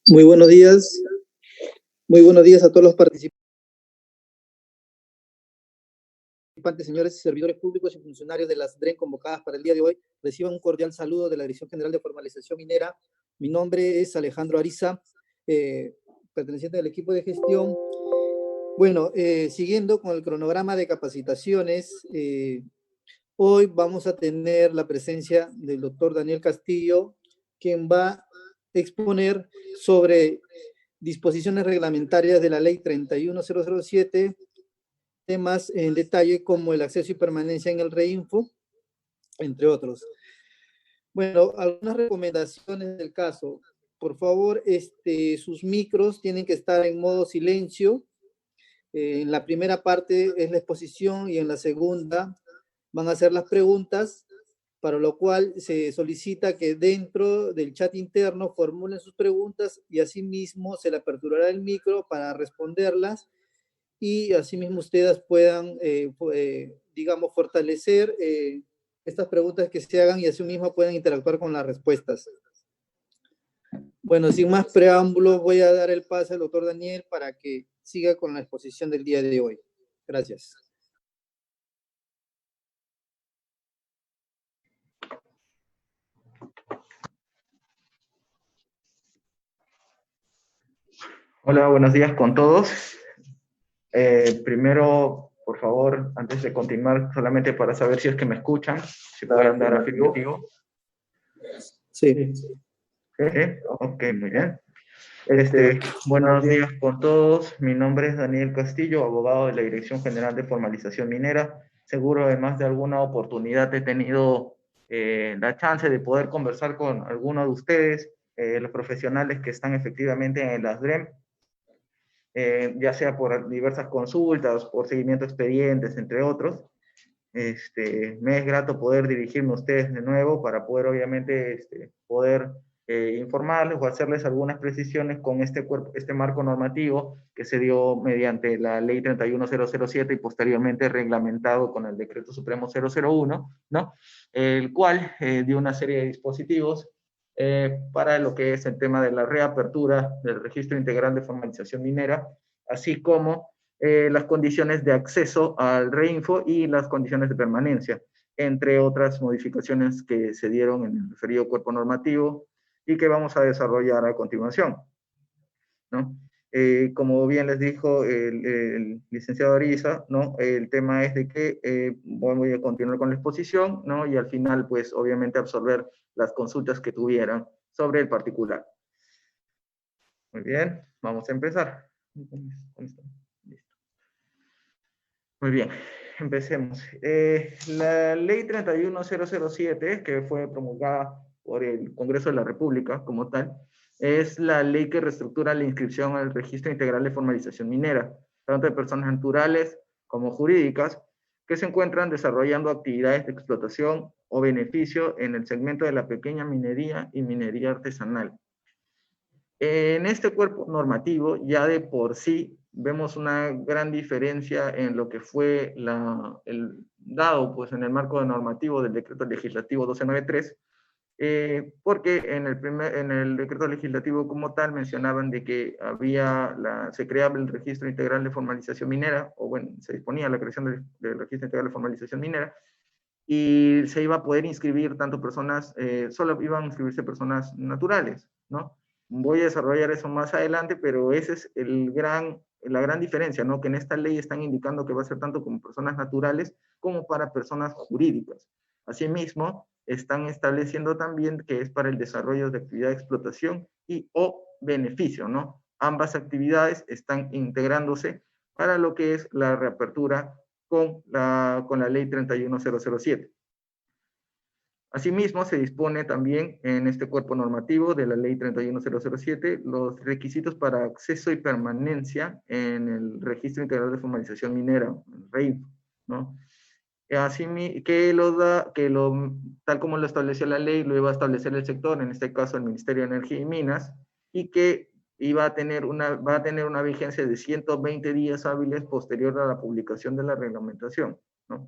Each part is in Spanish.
Muy buenos días. Muy buenos días a todos los participantes, señores servidores públicos y funcionarios de las DREN convocadas para el día de hoy. Reciban un cordial saludo de la Dirección General de Formalización Minera. Mi nombre es Alejandro Ariza, perteneciente al equipo de gestión. Bueno, siguiendo con el cronograma de capacitaciones, hoy vamos a tener la presencia del doctor Daniel Castillo, quien va a exponer sobre disposiciones reglamentarias de la ley 31007, temas en detalle como el acceso y permanencia en el REINFO, entre otros. Bueno, algunas recomendaciones del caso. Por favor, sus micros tienen que estar en modo silencio. En la primera parte es la exposición y en la segunda van a ser las preguntas, para lo cual se solicita que dentro del chat interno formulen sus preguntas y asimismo se le aperturará el micro para responderlas y asimismo ustedes puedan, digamos, fortalecer estas preguntas que se hagan y asimismo puedan interactuar con las respuestas. Bueno, sin más preámbulos, voy a dar el pase al doctor Daniel para que siga con la exposición del día de hoy. Gracias. Hola, buenos días con todos. Primero, por favor, antes de continuar, solamente para saber si es que me escuchan, si pueden dar afirmativo. Sí. Ok, muy bien. Buenos días con todos. Mi nombre es Daniel Castillo, abogado de la Dirección General de Formalización Minera. Seguro, además de alguna oportunidad, he tenido la chance de poder conversar con algunos de ustedes, los profesionales que están efectivamente en las DREM, ya sea por diversas consultas, por seguimiento de expedientes, entre otros. Me es grato poder dirigirme a ustedes de nuevo para poder, obviamente, poder informarles o hacerles algunas precisiones con este marco normativo que se dio mediante la Ley 31007 y posteriormente reglamentado con el Decreto Supremo 001, ¿no? El cual dio una serie de dispositivos para lo que es el tema de la reapertura del Registro Integral de Formalización Minera, así como las condiciones de acceso al REINFO y las condiciones de permanencia, entre otras modificaciones que se dieron en el referido cuerpo normativo y que vamos a desarrollar a continuación, ¿no? Como bien les dijo el licenciado Ariza, ¿no? El tema es de que voy a continuar con la exposición, ¿no? Y al final, pues, obviamente absorber las consultas que tuvieran sobre el particular. Muy bien, vamos a empezar. Muy bien, empecemos. La ley 31007, que fue promulgada por el Congreso de la República como tal, es la ley que reestructura la inscripción al Registro Integral de Formalización Minera, tanto de personas naturales como jurídicas, que se encuentran desarrollando actividades de explotación o beneficio en el segmento de la pequeña minería y minería artesanal. En este cuerpo normativo ya de por sí vemos una gran diferencia en lo que fue el dado pues, en el marco normativo del decreto legislativo 1293, porque en el decreto legislativo como tal mencionaban de que se creaba el registro integral de formalización minera, o bueno, se disponía la creación del registro integral de formalización minera, y se iba a poder inscribir tanto personas, solo iban a inscribirse personas naturales, ¿no? Voy a desarrollar eso más adelante, pero esa es la gran diferencia, ¿no? Que en esta ley están indicando que va a ser tanto como personas naturales como para personas jurídicas. Asimismo, están estableciendo también que es para el desarrollo de actividad de explotación y o beneficio, ¿no? Ambas actividades están integrándose para lo que es la reapertura con la ley 31007. Asimismo, se dispone también en este cuerpo normativo de la ley 31007 los requisitos para acceso y permanencia en el Registro Integral de Formalización Minera, REINFO, ¿no? Así tal como lo estableció la ley, lo iba a establecer el sector, en este caso el Ministerio de Energía y Minas, y que va a tener una vigencia de 120 días hábiles posterior a la publicación de la reglamentación, ¿no?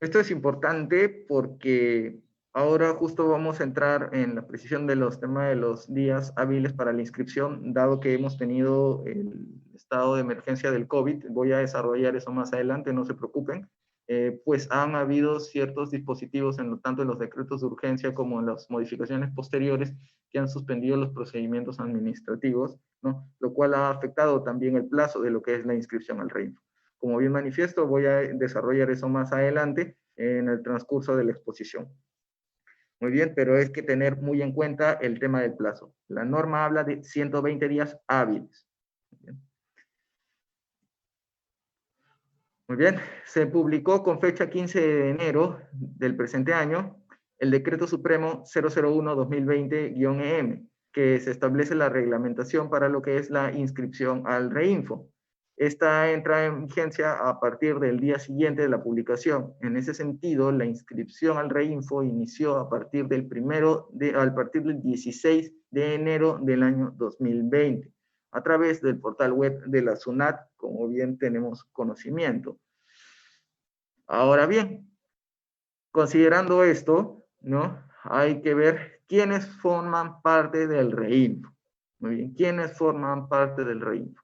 Esto es importante porque ahora justo vamos a entrar en la precisión de los temas de los días hábiles para la inscripción, dado que hemos tenido el estado de emergencia del COVID. Voy a desarrollar eso más adelante, no se preocupen. Pues han habido ciertos dispositivos, tanto en los decretos de urgencia como en las modificaciones posteriores, que han suspendido los procedimientos administrativos, ¿no? Lo cual ha afectado también el plazo de lo que es la inscripción al REINFO. Como bien manifiesto, voy a desarrollar eso más adelante en el transcurso de la exposición. Muy bien, pero es que tener muy en cuenta el tema del plazo. La norma habla de 120 días hábiles. Muy bien, se publicó con fecha 15 de enero del presente año el Decreto Supremo 001-2020-EM, que se establece la reglamentación para lo que es la inscripción al REINFO. Esta entra en vigencia a partir del día siguiente de la publicación. En ese sentido, la inscripción al REINFO inició a partir del 16 de enero del año 2020, a través del portal web de la SUNAT, como bien tenemos conocimiento. Ahora bien, considerando esto, ¿no? Hay que ver quiénes forman parte del REINFO. Muy bien, ¿quiénes forman parte del REINFO?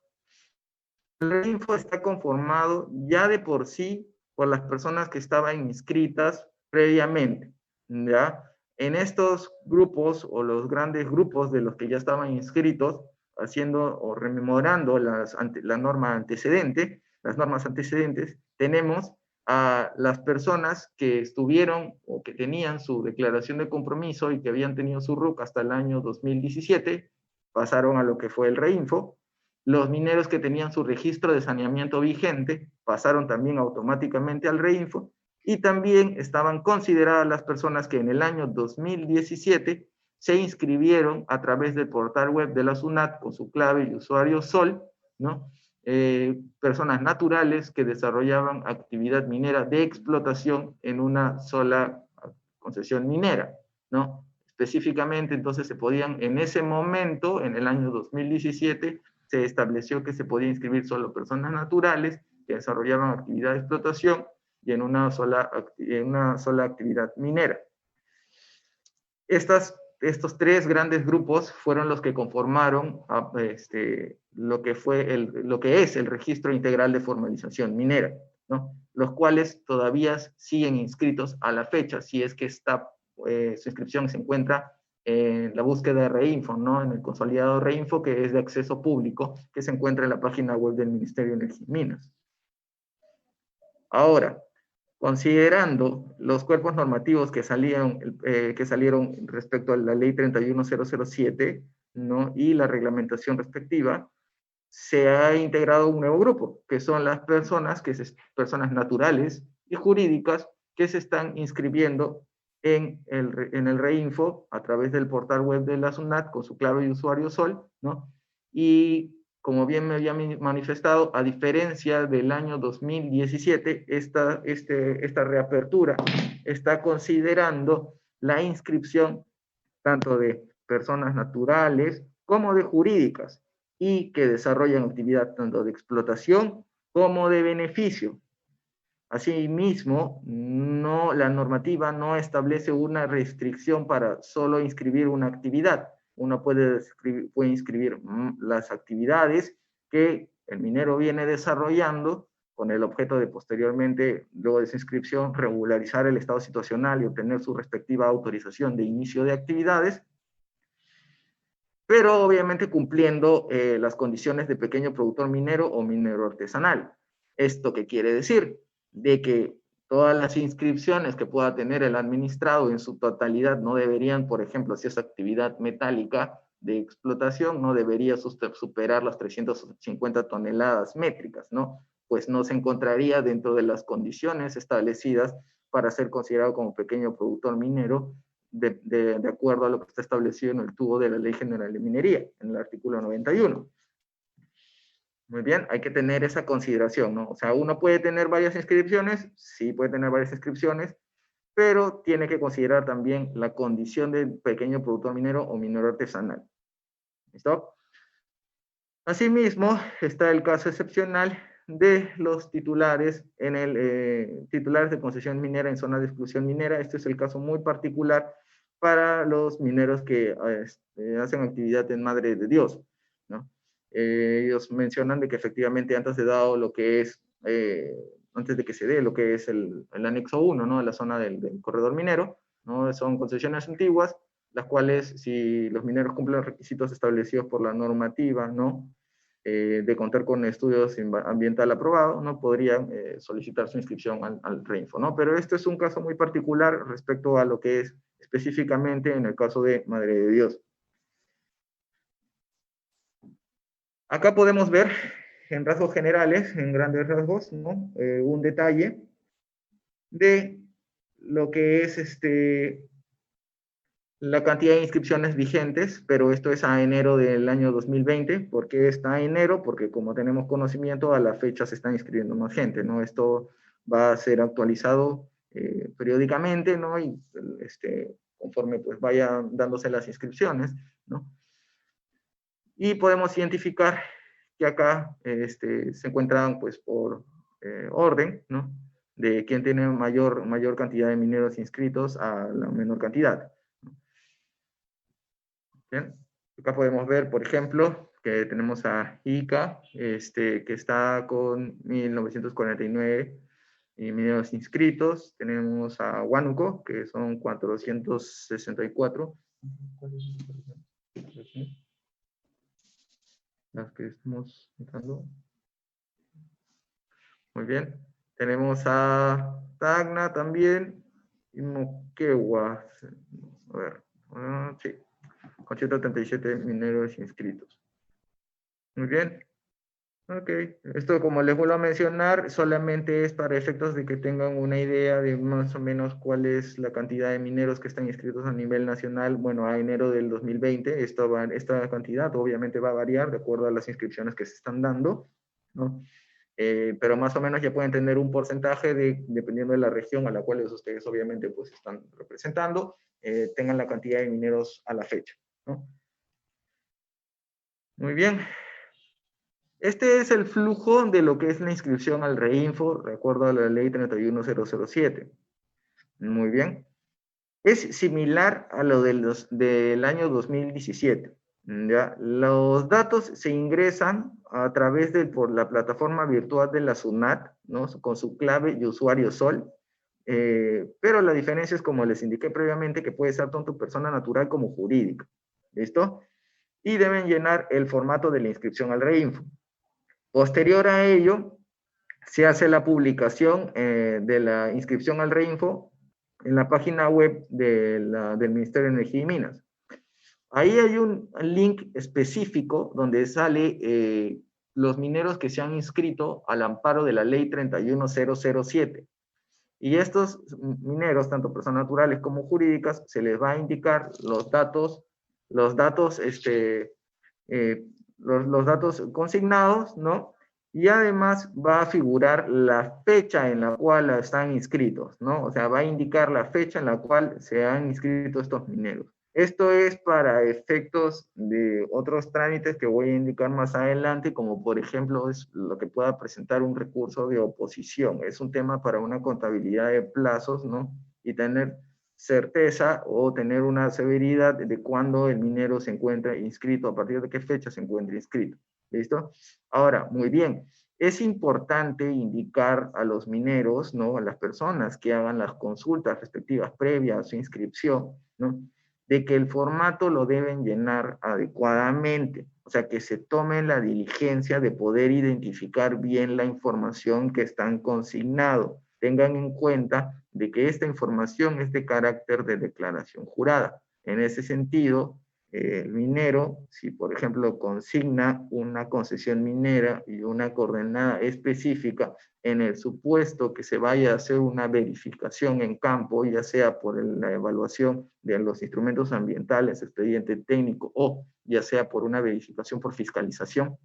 El REINFO está conformado ya de por sí por las personas que estaban inscritas previamente, ¿ya? En estos grupos o los grandes grupos de los que ya estaban inscritos, haciendo o rememorando la norma antecedente, las normas antecedentes, tenemos a las personas que estuvieron o que tenían su declaración de compromiso y que habían tenido su RUC hasta el año 2017, pasaron a lo que fue el REINFO. Los mineros que tenían su registro de saneamiento vigente pasaron también automáticamente al REINFO, y también estaban consideradas las personas que en el año 2017 se inscribieron a través del portal web de la SUNAT con su clave y usuario SOL, ¿no? Personas naturales que desarrollaban actividad minera de explotación en una sola concesión minera, ¿no? Específicamente, entonces se podían, en ese momento, en el año 2017, se estableció que se podía inscribir solo personas naturales que desarrollaban actividad de explotación y en una sola actividad minera. Estos tres grandes grupos fueron los que conformaron lo que es el Registro Integral de Formalización Minera, ¿no? Los cuales todavía siguen inscritos a la fecha, si es que su inscripción se encuentra en la búsqueda de REINFO, ¿no? En el consolidado REINFO, que es de acceso público, que se encuentra en la página web del Ministerio de Energía y Minas. Ahora, considerando los cuerpos normativos que salieron respecto a la ley 31007, ¿no? Y la reglamentación respectiva, se ha integrado un nuevo grupo, que son las personas naturales y jurídicas que se están inscribiendo en el REINFO a través del portal web de la SUNAT con su clave de usuario SOL, ¿no? Y como bien me había manifestado, a diferencia del año 2017, esta reapertura está considerando la inscripción tanto de personas naturales como de jurídicas y que desarrollan actividad tanto de explotación como de beneficio. Asimismo, la normativa no establece una restricción para solo inscribir una actividad. Uno puede inscribir las actividades que el minero viene desarrollando con el objeto de posteriormente, luego de su inscripción, regularizar el estado situacional y obtener su respectiva autorización de inicio de actividades, pero obviamente cumpliendo las condiciones de pequeño productor minero o minero artesanal. ¿Esto qué quiere decir? De que todas las inscripciones que pueda tener el administrado en su totalidad no deberían, por ejemplo, si es actividad metálica de explotación, no debería superar las 350 toneladas métricas, ¿no? Pues no se encontraría dentro de las condiciones establecidas para ser considerado como pequeño productor minero de acuerdo a lo que está establecido en el tubo de la Ley General de Minería, en el artículo 91. Muy bien, hay que tener esa consideración, ¿no? O sea, uno puede tener varias inscripciones, sí puede tener varias inscripciones, pero tiene que considerar también la condición de pequeño productor minero o minero artesanal. ¿Listo? Asimismo, está el caso excepcional de los titulares titulares de concesión minera en zona de exclusión minera. Este es el caso muy particular para los mineros que hacen actividad en Madre de Dios, ¿no? Ellos mencionan de que efectivamente antes de dado lo que es, antes de que se dé lo que es el anexo 1, ¿no? La zona del corredor minero, ¿no? Son concesiones antiguas, las cuales, si los mineros cumplen los requisitos establecidos por la normativa, ¿no? De contar con estudios ambiental aprobado, ¿no? Podrían solicitar su inscripción al REINFO, ¿no? Pero este es un caso muy particular respecto a lo que es específicamente en el caso de Madre de Dios. Acá podemos ver en rasgos generales, en grandes rasgos, ¿no? Un detalle de lo que es la cantidad de inscripciones vigentes, pero esto es a enero del año 2020. ¿Por qué está a enero? Porque como tenemos conocimiento, a la fecha se está inscribiendo más gente, ¿no? Esto va a ser actualizado periódicamente, ¿no? Y conforme pues vayan dándose las inscripciones, ¿no? Y podemos identificar que acá se encuentran pues por orden, ¿no? De quién tiene mayor cantidad de mineros inscritos a la menor cantidad. Bien, acá podemos ver, por ejemplo, que tenemos a Ica, que está con 1949 mineros inscritos. Tenemos a Huánuco, que son 464. Las que estamos entrando. Muy bien. Tenemos a Tacna también y Moquegua. A ver, sí, con 137 mineros inscritos. Muy bien. Ok. Esto, como les vuelvo a mencionar, solamente es para efectos de que tengan una idea de más o menos cuál es la cantidad de mineros que están inscritos a nivel nacional. Bueno, a enero del 2020, esta cantidad obviamente va a variar de acuerdo a las inscripciones que se están dando, ¿no? Pero más o menos ya pueden tener un porcentaje dependiendo de la región a la cual ustedes obviamente pues están representando, tengan la cantidad de mineros a la fecha, ¿no? Muy bien. Este es el flujo de lo que es la inscripción al REINFO, de acuerdo a la ley 31007. Muy bien. Es similar a lo del año 2017. ¿Ya? Los datos se ingresan a través por la plataforma virtual de la SUNAT, ¿no? Con su clave y usuario SOL. Pero la diferencia es, como les indiqué previamente, que puede ser tanto persona natural como jurídica. ¿Listo? Y deben llenar el formato de la inscripción al REINFO. Posterior a ello, se hace la publicación de la inscripción al REINFO en la página web del Ministerio de Energía y Minas. Ahí hay un link específico donde sale los mineros que se han inscrito al amparo de la ley 31007. Y estos mineros, tanto personas naturales como jurídicas, se les va a indicar los datos consignados, ¿no? Y además va a figurar la fecha en la cual están inscritos, ¿no? O sea, va a indicar la fecha en la cual se han inscrito estos mineros. Esto es para efectos de otros trámites que voy a indicar más adelante, como por ejemplo es lo que pueda presentar un recurso de oposición. Es un tema para una contabilidad de plazos, ¿no? Y tener certeza o tener una severidad de cuándo el minero se encuentra inscrito, a partir de qué fecha se encuentra inscrito. ¿Listo? Ahora, muy bien. Es importante indicar a los mineros, ¿no? A las personas que hagan las consultas respectivas previas a su inscripción, ¿no? De que el formato lo deben llenar adecuadamente, o sea, que se tomen la diligencia de poder identificar bien la información que están consignado. Tengan en cuenta de que esta información es de carácter de declaración jurada. En ese sentido, el minero, si por ejemplo consigna una concesión minera y una coordenada específica, en el supuesto que se vaya a hacer una verificación en campo, ya sea por la evaluación de los instrumentos ambientales, expediente técnico, o ya sea por una verificación por fiscalización,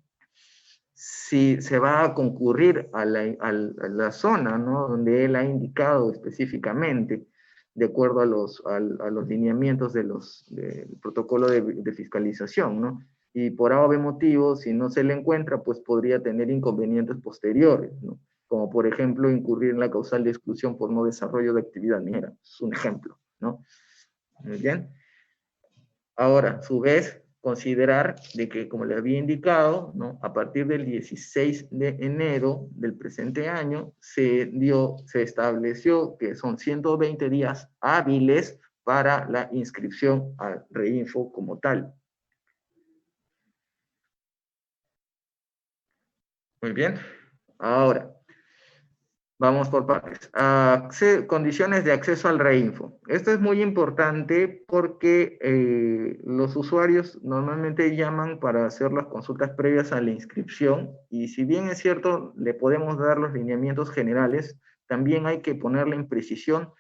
si se va a concurrir a la zona, ¿no? Donde él ha indicado específicamente, de acuerdo a los lineamientos del protocolo de fiscalización, ¿no? y por A o B motivo, si no se le encuentra, pues podría tener inconvenientes posteriores, ¿no? Como por ejemplo incurrir en la causal de exclusión por no desarrollo de actividad minera. Es un ejemplo, ¿no? Muy bien. Ahora, a su vez, considerar de que, como le había indicado, ¿no? A partir del 16 de enero del presente año se estableció que son 120 días hábiles para la inscripción al REINFO como tal. Muy bien. Ahora, vamos por partes. Condiciones de acceso al REINFO. Esto es muy importante porque los usuarios normalmente llaman para hacer las consultas previas a la inscripción y si bien es cierto, le podemos dar los lineamientos generales, también hay que ponerle en precisión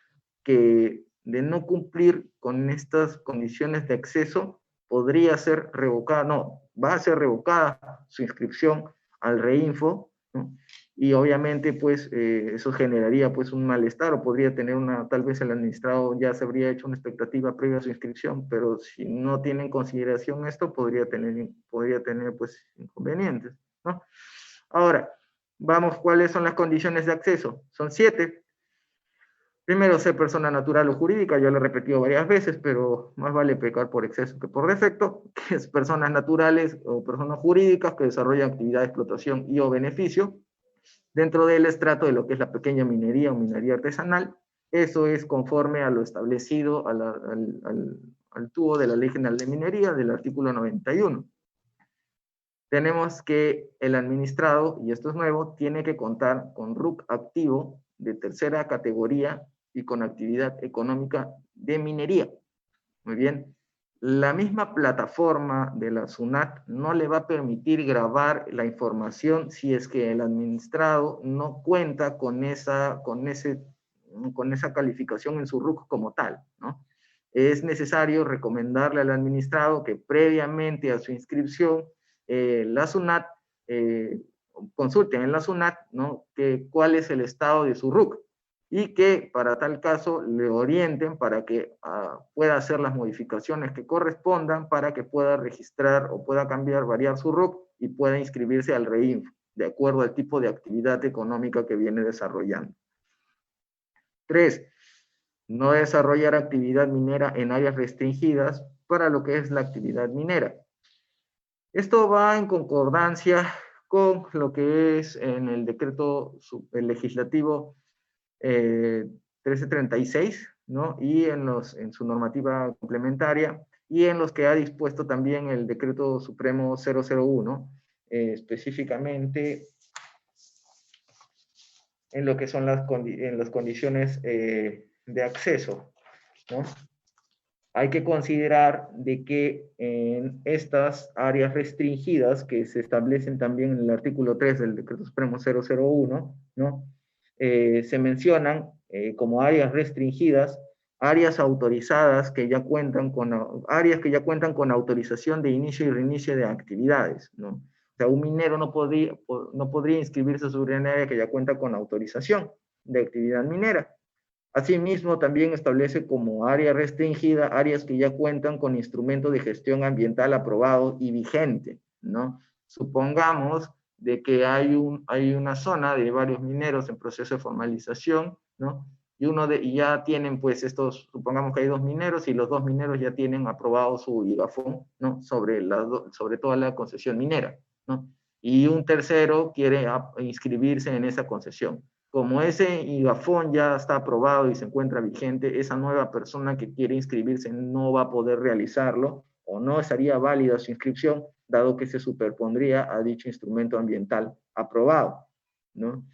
que de no cumplir con estas condiciones de acceso podría ser revocada, no, va a ser revocada su inscripción al REINFO, ¿no? Y obviamente pues eso generaría pues un malestar o podría tener tal vez el administrado ya se habría hecho una expectativa previa a su inscripción, pero si no tiene en consideración esto podría tener pues inconvenientes, ¿no? Ahora, vamos, ¿cuáles son las condiciones de acceso? Son 7. Primero, ser persona natural o jurídica, ya lo he repetido varias veces, pero más vale pecar por exceso que por defecto, que es personas naturales o personas jurídicas que desarrollan actividad de explotación y o beneficio dentro del estrato de lo que es la pequeña minería o minería artesanal. Eso es conforme a lo establecido al tubo de la Ley General de Minería del artículo 91. Tenemos que el administrado, y esto es nuevo, tiene que contar con RUC activo de tercera categoría y con actividad económica de minería. Muy bien. La misma plataforma de la SUNAT no le va a permitir grabar la información si es que el administrado no cuenta con esa calificación en su RUC como tal, ¿no? Es necesario recomendarle al administrado que previamente a su inscripción, la SUNAT, consulten en la SUNAT, ¿no? Cuál es el estado de su RUC y que para tal caso le orienten para que pueda hacer las modificaciones que correspondan para que pueda registrar o pueda cambiar, variar su RUC y pueda inscribirse al REINFO, de acuerdo al tipo de actividad económica que viene desarrollando. 3. No desarrollar actividad minera en áreas restringidas para lo que es la actividad minera. Esto va en concordancia con lo que es en el decreto legislativo 1336, ¿no? Y en su normativa complementaria, y en los que ha dispuesto también el decreto supremo 001, específicamente en lo que son las condiciones de acceso, ¿no? Hay que considerar de que en estas áreas restringidas que se establecen también en el artículo 3 del decreto supremo 001, ¿no? Se mencionan como áreas restringidas, áreas autorizadas que ya cuentan con, áreas que ya cuentan con autorización de inicio y reinicio de actividades, ¿no? O sea, un minero no podría inscribirse sobre un área que ya cuenta con autorización de actividad minera. Asimismo, también establece como área restringida áreas que ya cuentan con instrumento de gestión ambiental aprobado y vigente, ¿no? Supongamos de que hay una zona de varios mineros en proceso de formalización, ¿no? Y ya tienen, pues, supongamos que hay 2 mineros y los 2 mineros ya tienen aprobado su IGAFON, ¿no? Sobre toda la concesión minera, ¿no? Y un tercero quiere inscribirse en esa concesión. Como ese IGAFON ya está aprobado y se encuentra vigente, esa nueva persona que quiere inscribirse no va a poder realizarlo o no estaría válida su inscripción, dado que se superpondría a dicho instrumento ambiental aprobado, ¿no?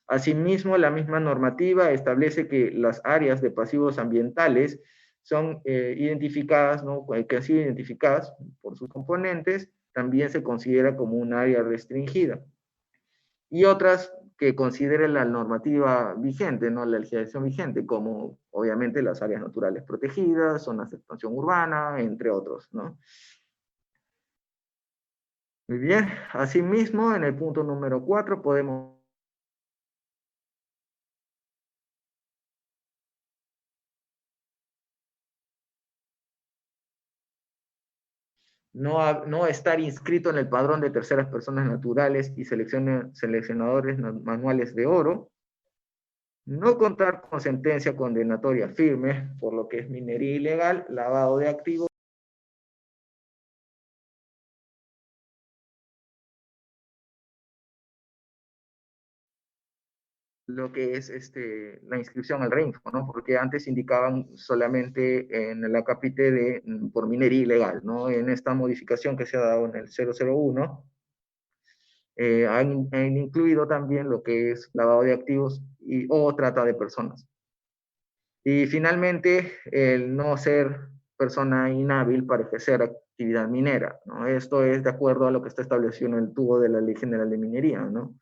Asimismo, la misma normativa establece que las áreas de pasivos ambientales son identificadas, ¿no? Que han sido identificadas por sus componentes, también se considera como un área restringida. Y otras que considere la normativa vigente, ¿no? La legislación vigente, como obviamente las áreas naturales protegidas, zonas de expansión urbana, entre otros, ¿no? Muy bien, asimismo, en el punto número 4 podemos no estar inscrito en el padrón de terceras personas naturales y seleccionadores manuales de oro, no contar con sentencia condenatoria firme por lo que es minería ilegal, lavado de activos, lo que es la inscripción al REINFO, ¿no? Porque antes indicaban solamente en el acápite por minería ilegal, ¿no? En esta modificación que se ha dado en el 001, han incluido también lo que es lavado de activos o trata de personas. Y finalmente, el no ser persona inhábil para ejercer actividad minera, ¿no? Esto es de acuerdo a lo que está establecido en el tubo de la Ley General de Minería, ¿no?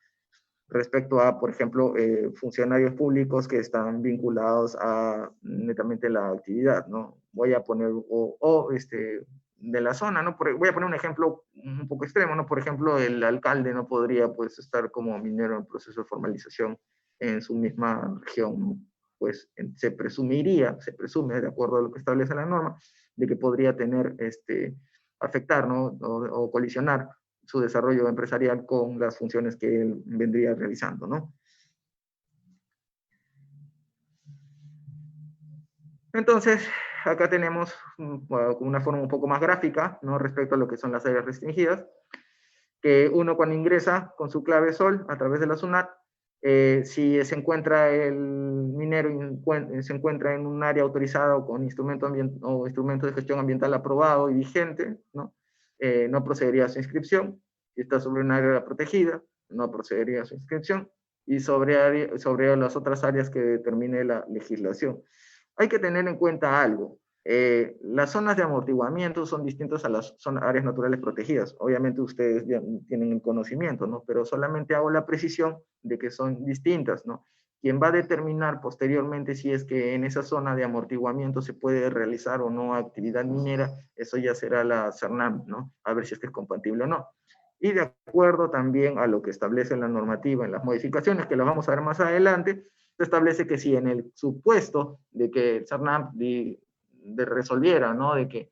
Respecto a, por ejemplo, funcionarios públicos que están vinculados a netamente la actividad, ¿no? Voy a poner, de la zona, ¿no? Voy a poner un ejemplo un poco extremo, ¿no? Por ejemplo, el alcalde no podría, pues, estar como minero en proceso de formalización en su misma región, ¿no? Pues se presume, de acuerdo a lo que establece la norma, de que podría tener, afectar, ¿no? O colisionar su desarrollo empresarial con las funciones que él vendría realizando, ¿no? Entonces, acá tenemos una forma un poco más gráfica, ¿no? Respecto a lo que son las áreas restringidas, que uno cuando ingresa con su clave SOL a través de la SUNAT, si se encuentra el minero se encuentra en un área autorizada o con instrumento de gestión ambiental aprobado y vigente, ¿no? No procedería a su inscripción. Si está sobre un área protegida, no procedería a su inscripción. Y sobre las otras áreas que determine la legislación. Hay que tener en cuenta algo. Las zonas de amortiguamiento son distintas a las áreas naturales protegidas. Obviamente ustedes ya tienen el conocimiento, ¿no? Pero solamente hago la precisión de que son distintas, ¿no? Quien va a determinar posteriormente si es que en esa zona de amortiguamiento se puede realizar o no actividad minera, eso ya será la CERNAM, ¿no? A ver si es que es compatible o no. Y de acuerdo también a lo que establece la normativa en las modificaciones, que las vamos a ver más adelante, se establece que si en el supuesto de que el CERNAM resolviera, ¿no? De que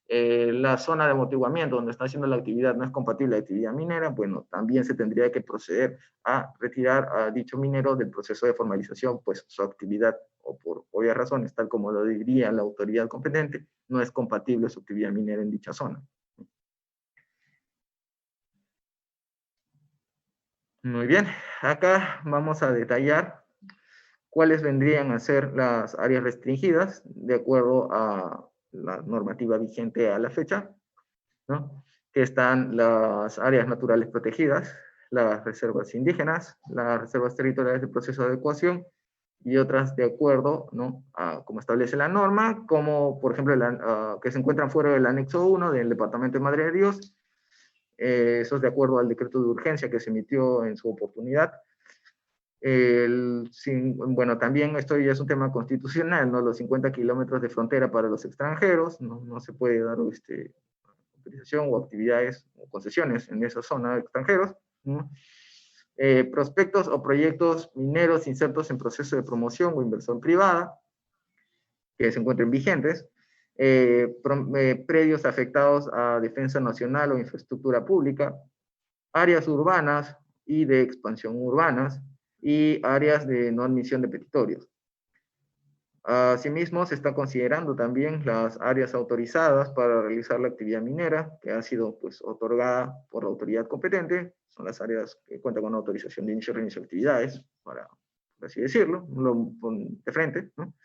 la zona de amortiguamiento donde está haciendo la actividad no es compatible a la actividad minera, bueno, también se tendría que proceder a retirar a dicho minero del proceso de formalización, pues su actividad, o por obvias razones, tal como lo diría la autoridad competente, no es compatible su actividad minera en dicha zona. Muy bien, acá vamos a detallar cuáles vendrían a ser las áreas restringidas de acuerdo a la normativa vigente a la fecha, ¿no? Que están las áreas naturales protegidas, las reservas indígenas, las reservas territoriales de proceso de adecuación y otras de acuerdo, ¿no? A como establece la norma, como por ejemplo que se encuentran fuera del anexo 1 del Departamento de Madre de Dios, eso es de acuerdo al decreto de urgencia que se emitió en su oportunidad. Bueno, también esto ya es un tema constitucional, ¿no? Los 50 kilómetros de frontera para los extranjeros, no se puede dar autorización o actividades o concesiones en esa zona de extranjeros, ¿no? Prospectos o proyectos mineros insertos en proceso de promoción o inversión privada que se encuentren vigentes, predios afectados a defensa nacional o infraestructura pública, áreas urbanas y de expansión urbanas, y áreas de no admisión de petitorios. Asimismo, se está considerando también las áreas autorizadas para realizar la actividad minera, que ha sido pues, otorgada por la autoridad competente. Son las áreas que cuentan con autorización de inicio y reinicio de actividades, por así decirlo, de frente, ¿no?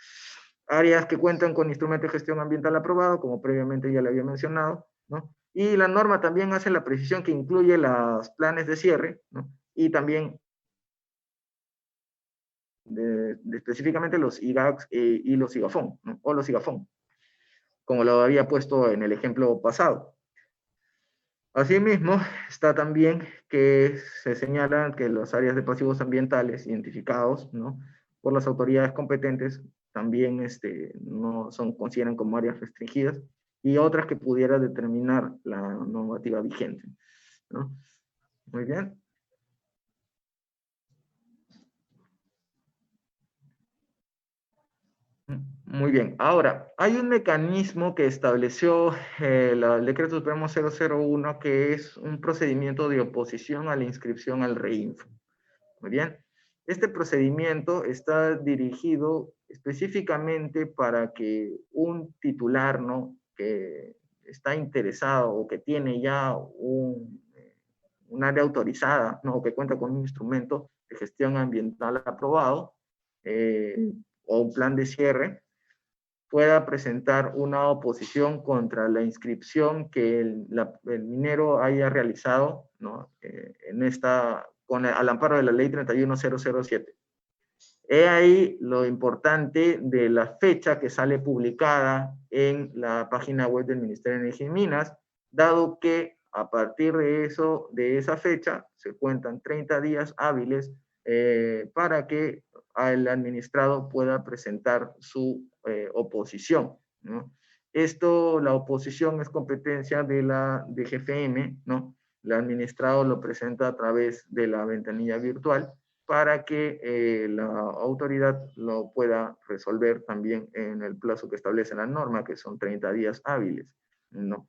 Áreas que cuentan con instrumento de gestión ambiental aprobado, como previamente ya le había mencionado, ¿no? Y la norma también hace la precisión que incluye los planes de cierre, ¿no? Y también específicamente los IGACs y los IGAFON, ¿no? O los IGAFON, como lo había puesto en el ejemplo pasado. Asimismo, está también que se señala que las áreas de pasivos ambientales identificados, ¿no? Por las autoridades competentes también no son, consideran como áreas restringidas y otras que pudiera determinar la normativa vigente, ¿no? Muy bien. Muy bien. Ahora, hay un mecanismo que estableció el Decreto Supremo 001, que es un procedimiento de oposición a la inscripción al REINFO. Muy bien. Este procedimiento está dirigido específicamente para que un titular, ¿no?, que está interesado o que tiene ya un área autorizada, ¿no?, o que cuenta con un instrumento de gestión ambiental aprobado o un plan de cierre, pueda presentar una oposición contra la inscripción que el minero haya realizado, ¿no?, al amparo de la ley 31007. He ahí lo importante de la fecha que sale publicada en la página web del Ministerio de Energía y Minas, dado que a partir de esa fecha se cuentan 30 días hábiles para que el administrado pueda presentar su oposición, ¿no? La oposición es competencia de la DGFM, ¿no? El administrado lo presenta a través de la ventanilla virtual para que la autoridad lo pueda resolver también en el plazo que establece la norma, que son 30 días hábiles, ¿no?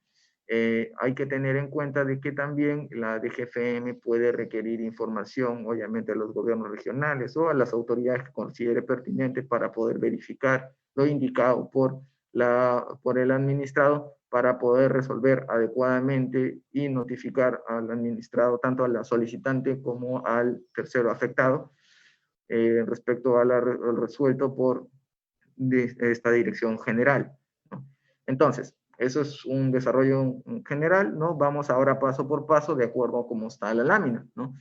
Hay que tener en cuenta de que también la DGFM puede requerir información, obviamente, a los gobiernos regionales o a las autoridades que considere pertinente para poder verificar lo indicado por el administrado para poder resolver adecuadamente y notificar al administrado, tanto al solicitante como al tercero afectado, respecto al resuelto por esta dirección general, ¿no? Entonces, eso es un desarrollo general, ¿no? Vamos ahora paso por paso de acuerdo a cómo está la lámina, ¿no?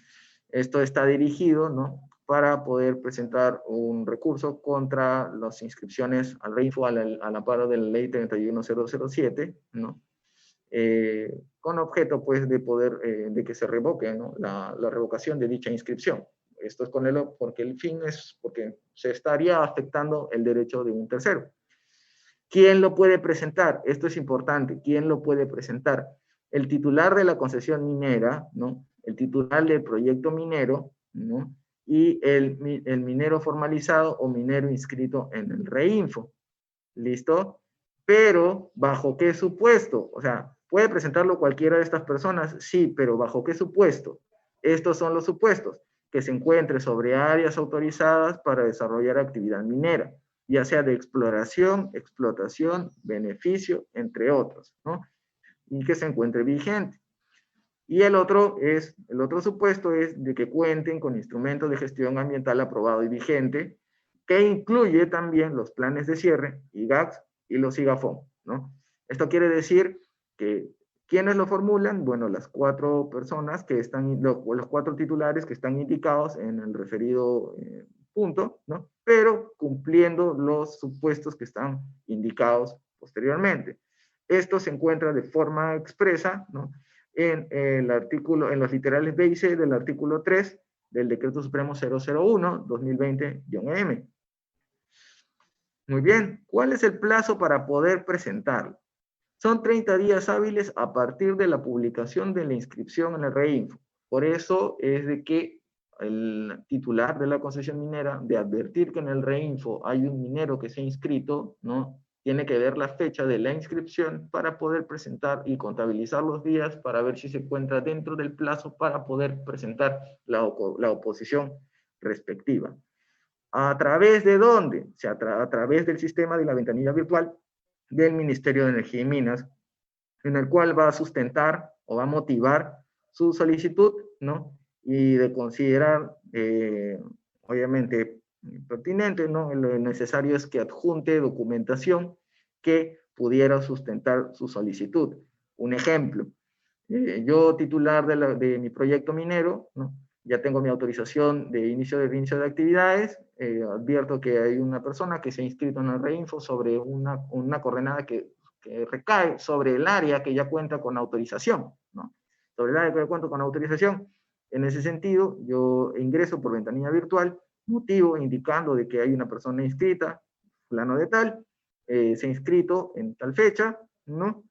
Esto está dirigido, ¿no?, para poder presentar un recurso contra las inscripciones al REINFO al amparo de la ley 31007, ¿no? Con objeto, pues, de poder, de que se revoque, ¿no?, la revocación de dicha inscripción. Esto es porque el fin es porque se estaría afectando el derecho de un tercero. ¿Quién lo puede presentar? Esto es importante. ¿Quién lo puede presentar? El titular de la concesión minera, ¿no?, el titular del proyecto minero, ¿no?, y el minero formalizado o minero inscrito en el REINFO. ¿Listo? Pero, ¿bajo qué supuesto? O sea, ¿puede presentarlo cualquiera de estas personas? Sí, pero ¿bajo qué supuesto? Estos son los supuestos: que se encuentre sobre áreas autorizadas para desarrollar actividad minera, ya sea de exploración, explotación, beneficio, entre otros, ¿no? Y que se encuentre vigente. Y el otro supuesto es de que cuenten con instrumentos de gestión ambiental aprobado y vigente, que incluye también los planes de cierre, IGACS y los IGAFOM, ¿no? Esto quiere decir que, ¿quiénes lo formulan? Bueno, las 4 personas que están, los 4 titulares que están indicados en el referido punto, ¿no?, pero cumpliendo los supuestos que están indicados posteriormente. Esto se encuentra de forma expresa, ¿no?, en los literales B y C del artículo 3 del Decreto Supremo 001-2020-M. Muy bien, ¿cuál es el plazo para poder presentarlo? Son 30 días hábiles a partir de la publicación de la inscripción en el REINFO. Por eso es de que el titular de la concesión minera, de advertir que en el REINFO hay un minero que se ha inscrito, ¿no?, tiene que ver la fecha de la inscripción para poder presentar y contabilizar los días para ver si se encuentra dentro del plazo para poder presentar la oposición respectiva. ¿A través de dónde? O sea, a través del sistema de la ventanilla virtual del Ministerio de Energía y Minas, en el cual va a sustentar o va a motivar su solicitud, ¿no?, y de considerar, obviamente, pertinente, ¿no?, lo necesario es que adjunte documentación que pudiera sustentar su solicitud. Un ejemplo, yo, titular de mi proyecto minero, ¿no?, ya tengo mi autorización de inicio de actividades, advierto que hay una persona que se ha inscrito en el REINFO sobre una coordenada que recae sobre el área que ya cuenta con autorización, ¿no? Sobre el área que ya cuenta con autorización. En ese sentido, yo ingreso por ventanilla virtual, motivo indicando de que hay una persona inscrita, fulano de tal, se ha inscrito en tal fecha, ¿no?,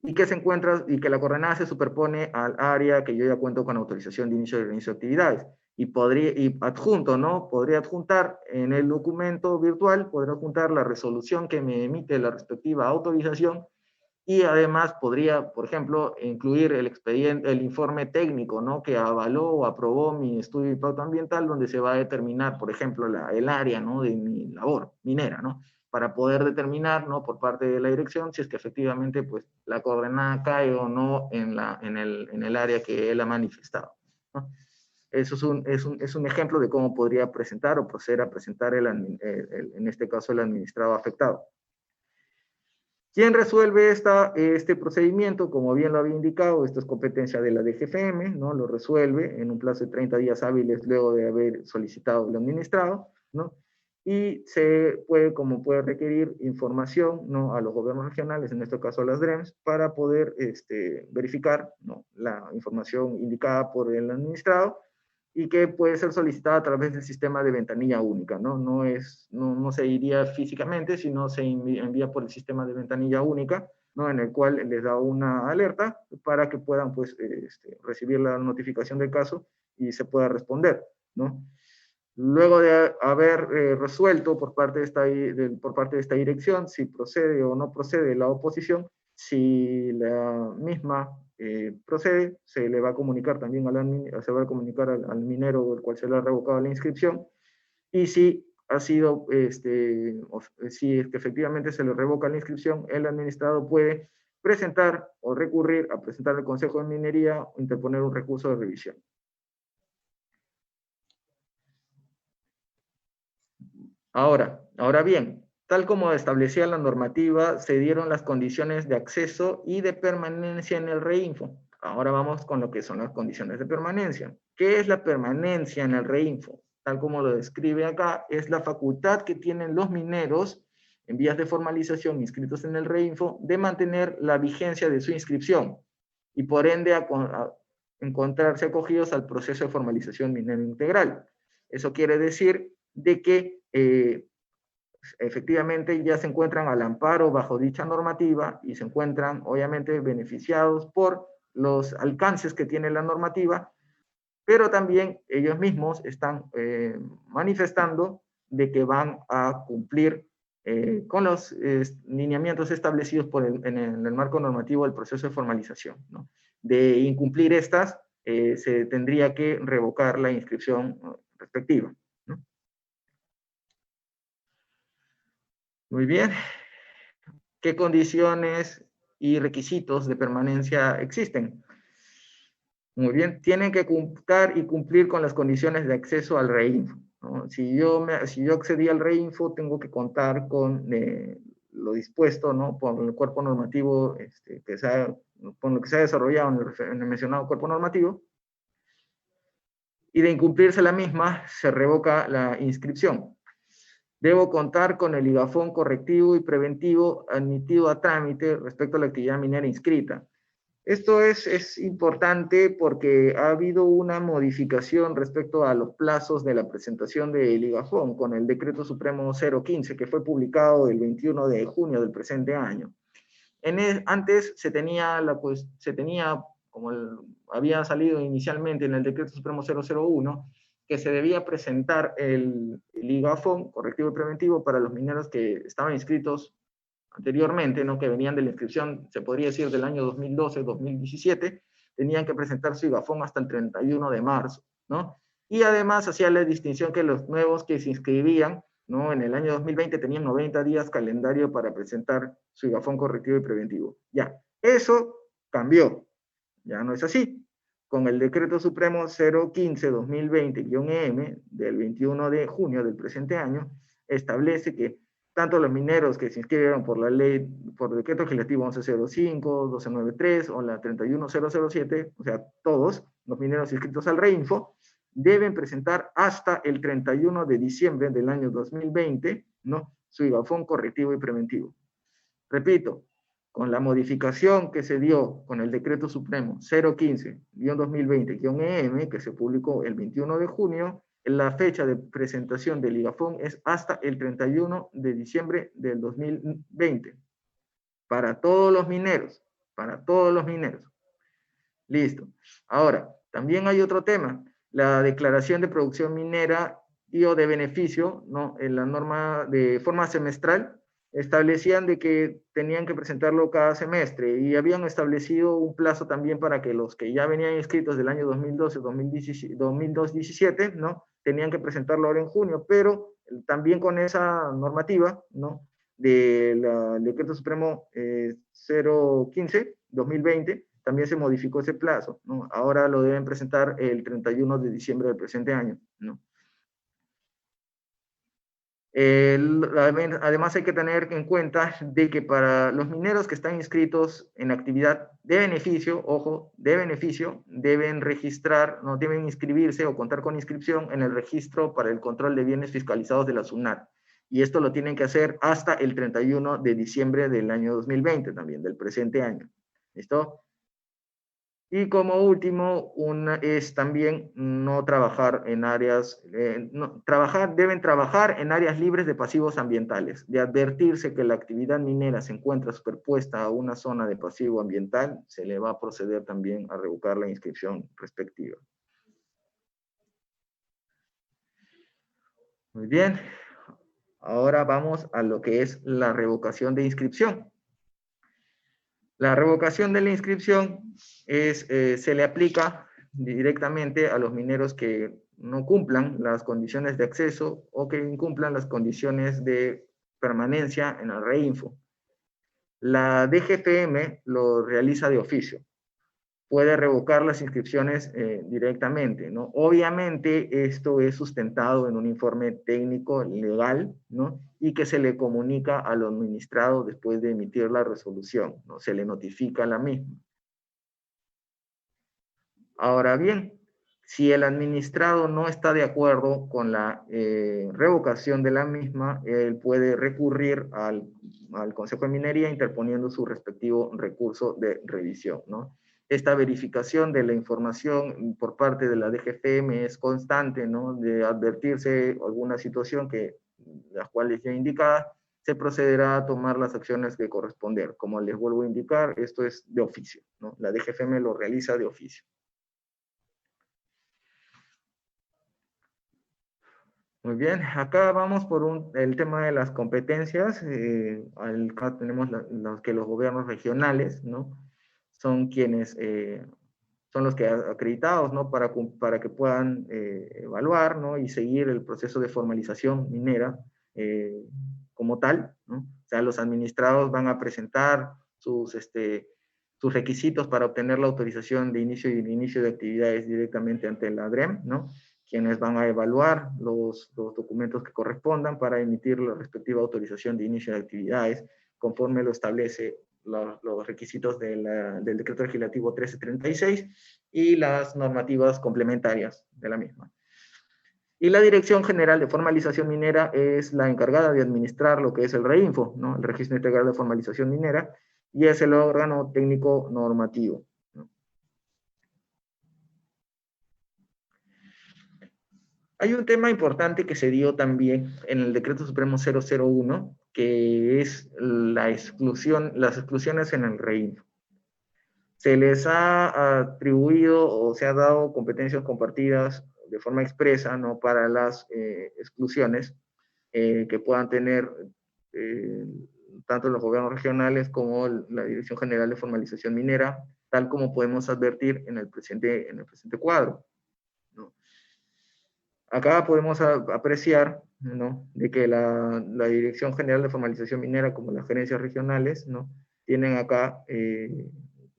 y que se encuentra, y que la coordenada se superpone al área que yo ya cuento con autorización de inicio de actividades. y adjunto, ¿no? Podría adjuntar en el documento virtual, podría adjuntar la resolución que me emite la respectiva autorización y además podría, por ejemplo, incluir el expediente, el informe técnico, ¿no? Que avaló o aprobó mi estudio de impacto ambiental, donde se va a determinar, por ejemplo, el área, ¿no? De mi labor minera, ¿no? Para poder determinar, ¿no? Por parte de la dirección, si es que efectivamente, pues, la coordenada cae o no en el área que él ha manifestado, ¿no? Eso es un ejemplo de cómo podría presentar o proceder a presentar en este caso el administrado afectado. ¿Quién resuelve este procedimiento? Como bien lo había indicado, esto es competencia de la DGFM, ¿no? Lo resuelve en un plazo de 30 días hábiles luego de haber solicitado el administrado, ¿no? Y se puede, como puede requerir información, ¿no? A los gobiernos regionales, en este caso a las DREMS, para poder verificar, ¿no? La información indicada por el administrado y que puede ser solicitada a través del sistema de ventanilla única, ¿no? No se iría físicamente, sino se envía por el sistema de ventanilla única, ¿no? En el cual les da una alerta para que puedan, pues, recibir la notificación del caso y se pueda responder, ¿no? Luego de haber resuelto por parte de esta dirección si procede o no procede la oposición, si la misma procede, se le va a comunicar también se va a comunicar al minero del cual se le ha revocado la inscripción, y si ha sido, si es que efectivamente se le revoca la inscripción, el administrado puede presentar o recurrir a presentar al Consejo de Minería o interponer un recurso de revisión. Ahora bien, tal como establecía la normativa, se dieron las condiciones de acceso y de permanencia en el REINFO. Ahora vamos con lo que son las condiciones de permanencia. ¿Qué es la permanencia en el REINFO? Tal como lo describe acá, es la facultad que tienen los mineros en vías de formalización inscritos en el REINFO de mantener la vigencia de su inscripción y por ende a encontrarse acogidos al proceso de formalización minera integral. Eso quiere decir de que efectivamente ya se encuentran al amparo bajo dicha normativa y se encuentran obviamente beneficiados por los alcances que tiene la normativa, pero también ellos mismos están manifestando de que van a cumplir con los lineamientos establecidos en el marco normativo del proceso de formalización, ¿no? De incumplir estas, se tendría que revocar la inscripción respectiva, ¿no? Muy bien. ¿Qué condiciones y requisitos de permanencia existen? Muy bien, tienen que cumplir con las condiciones de acceso al REINFO, ¿no? Si yo accedí al REINFO, tengo que contar con lo dispuesto, ¿no? Por el cuerpo normativo con lo que se ha desarrollado en el mencionado cuerpo normativo, y de incumplirse la misma, se revoca la inscripción. Debo contar con el ligafón correctivo y preventivo admitido a trámite respecto a la actividad minera inscrita. Esto es importante porque ha habido una modificación respecto a los plazos de la presentación del ligafón con el Decreto Supremo 015, que fue publicado el 21 de junio del presente año. Antes se tenía, como había salido inicialmente en el Decreto Supremo 001, que se debía presentar el ligafón correctivo y preventivo para los mineros que estaban inscritos anteriormente, ¿no? Que venían de la inscripción, se podría decir, del año 2012-2017, tenían que presentar su ligafón hasta el 31 de marzo, ¿no? Y además hacía la distinción que los nuevos que se inscribían, ¿no? En el año 2020 tenían 90 días calendario para presentar su ligafón correctivo y preventivo. Ya, eso cambió, ya no es así. Con el Decreto Supremo 015-2020-EM del 21 de junio del presente año, establece que tanto los mineros que se inscribieron por la ley, por el decreto legislativo 1105, 1293 o la 31007, o sea, todos los mineros inscritos al REINFO, deben presentar hasta el 31 de diciembre del año 2020, ¿no? Su ligafón correctivo y preventivo. Repito, con la modificación que se dio con el Decreto Supremo 015-2020-EM, que se publicó el 21 de junio, la fecha de presentación del ligafón es hasta el 31 de diciembre del 2020. Para todos los mineros, para todos los mineros. Listo. Ahora, también hay otro tema. la declaración de producción minera y o de beneficio, ¿no? En la norma de forma semestral, establecían de que tenían que presentarlo cada semestre y habían establecido un plazo también para que los que ya venían inscritos del año 2012, 2017, ¿no? Tenían que presentarlo ahora en junio, pero también con esa normativa, ¿no? Del Decreto Supremo 015-2020, también se modificó ese plazo, ¿no? Ahora lo deben presentar el 31 de diciembre del presente año, ¿no? Además hay que tener en cuenta de que para los mineros que están inscritos en actividad de beneficio, ojo, de beneficio, deben registrar, no deben inscribirse o contar con inscripción en el registro para el control de bienes fiscalizados de la SUNAT. Y esto lo tienen que hacer hasta el 31 de diciembre del año 2020 también, del presente año. ¿Listo? Y como último, es también no trabajar en áreas, deben trabajar en áreas libres de pasivos ambientales. De advertirse que la actividad minera se encuentra superpuesta a una zona de pasivo ambiental, se le va a proceder también a revocar la inscripción respectiva. Muy bien. Ahora vamos a lo que es la revocación de inscripción. La revocación de la inscripción se le aplica directamente a los mineros que no cumplan las condiciones de acceso o que incumplan las condiciones de permanencia en el REINFO. La DGFM lo realiza de oficio. Puede revocar las inscripciones directamente, ¿no? Obviamente esto es sustentado en un informe técnico legal, ¿no? Y que se le comunica al administrado después de emitir la resolución, ¿no? Se le notifica la misma. Ahora bien, si el administrado no está de acuerdo con la revocación de la misma, él puede recurrir al Consejo de Minería interponiendo su respectivo recurso de revisión, ¿no? Esta verificación de la información por parte de la DGFM es constante, ¿no? De advertirse alguna situación las cuales ya indicadas, se procederá a tomar las acciones que corresponder. Como les vuelvo a indicar, esto es de oficio, ¿no? La DGFM lo realiza de oficio. Muy bien, acá vamos por el tema de las competencias. Acá tenemos los gobiernos regionales, ¿no? Son quienes son los que acreditados, ¿no? Para que puedan evaluar, ¿no? Y seguir el proceso de formalización minera como tal, ¿no? O sea, los administrados van a presentar sus requisitos para obtener la autorización de inicio de actividades directamente ante la DREM, ¿no? Quienes van a evaluar los documentos que correspondan para emitir la respectiva autorización de inicio de actividades, conforme lo establece los requisitos del Decreto Legislativo 1336 y las normativas complementarias de la misma. Y la Dirección General de Formalización Minera es la encargada de administrar lo que es el REINFO, ¿no? El Registro Integral de Formalización Minera, y es el órgano técnico normativo. Hay un tema importante que se dio también en el Decreto Supremo 001, que es las exclusiones en el REINFO. Se les ha atribuido o se ha dado competencias compartidas de forma expresa, ¿no? Para las exclusiones que puedan tener tanto los gobiernos regionales como la Dirección General de Formalización Minera, tal como podemos advertir en el presente cuadro, ¿no? Acá podemos apreciar, ¿no? De que la Dirección General de Formalización Minera, como las gerencias regionales, ¿no? Tienen acá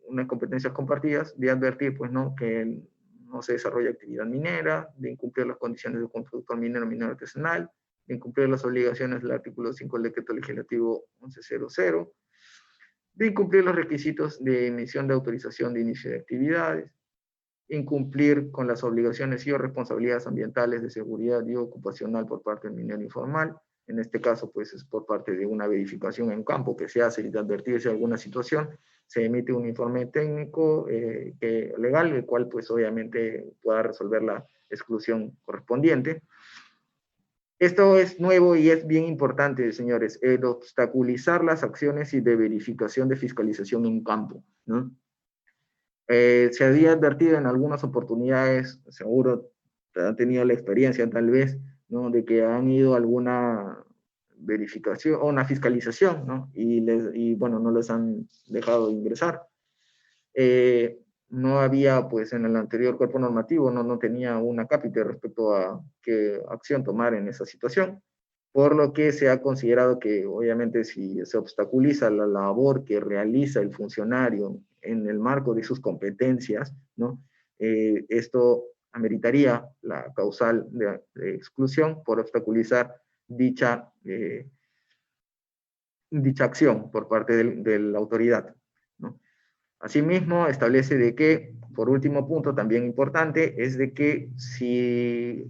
unas competencias compartidas de advertir, pues, ¿no? Que no se desarrolla actividad minera, de incumplir las condiciones de un productor minero artesanal, de incumplir las obligaciones del artículo 5 del Decreto Legislativo 1100, de incumplir los requisitos de emisión de autorización de inicio de actividades, incumplir con las obligaciones y o responsabilidades ambientales de seguridad y ocupacional por parte del minero informal. En este caso, pues es por parte de una verificación en campo que se hace y de advertirse de alguna situación, se emite un informe técnico legal, el cual pues obviamente pueda resolver la exclusión correspondiente. Esto es nuevo y es bien importante, señores, el obstaculizar las acciones y de verificación de fiscalización en campo, ¿no? Se había advertido en algunas oportunidades, seguro han tenido la experiencia tal vez, ¿no? De que han ido a alguna verificación o una fiscalización, ¿no? Y bueno, no les han dejado ingresar. No había, pues, en el anterior cuerpo normativo, no tenía una cápita respecto a qué acción tomar en esa situación, por lo que se ha considerado que, obviamente, si se obstaculiza la labor que realiza el funcionario en el marco de sus competencias, ¿no? Esto ameritaría la causal de exclusión por obstaculizar dicha acción por parte de la autoridad, ¿no? Asimismo, establece de que, por último punto también importante, es de que si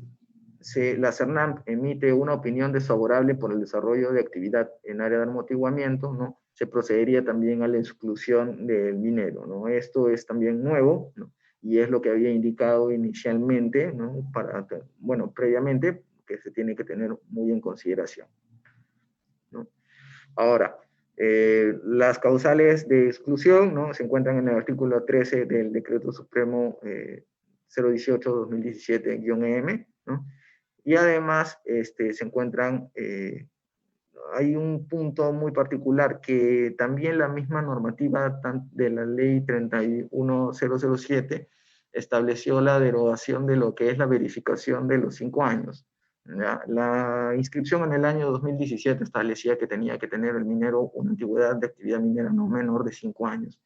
la CERNAM emite una opinión desfavorable por el desarrollo de actividad en área de amortiguamiento, ¿no? Se procedería también a la exclusión del minero, ¿no? Esto es también nuevo, ¿no? Y es lo que había indicado inicialmente, ¿no? Bueno, previamente, que se tiene que tener muy en consideración, ¿no? Ahora, las causales de exclusión, ¿no? Se encuentran en el artículo 13 del Decreto Supremo 018-2017-EM, ¿no? Y además se encuentran, hay un punto muy particular que también la misma normativa de la ley 31007 estableció la derogación de lo que es la verificación de los 5 años. ¿Ya? La inscripción en el año 2017 establecía que tenía que tener el minero una antigüedad de actividad minera no menor de 5 años.